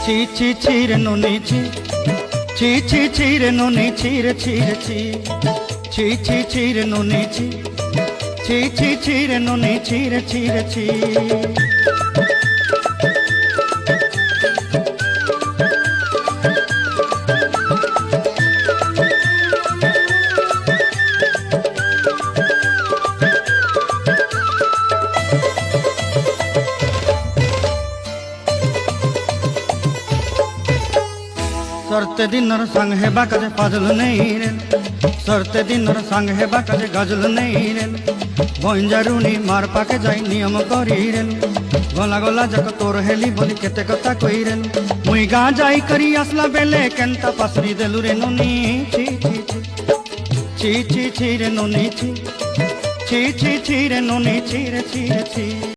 ছি ছি ছি রে নুনি ছি ছি ছি ছি রে নুনি ছি রে ছি রে ছি ছি ছি ছি রে নুনি ছি ছি ছি ছি রে নুনি ছি রে ছি রে ছি सरते दिनर संग हेबा काजे पाजल नहीं रे सरते दिनर संग हेबा काजे गजल नहीं रे बंजारुनी मार पाके जाई नियम करी रे गला गला जक तोर हेली बोली केते कथा कई रे मुई गा जाई करी असला बेले केनता पासरी देलु रे नुनी छी छी छी छी छी रे नुनी छी छी छी छी रे नुनी छी रे छी रे छी।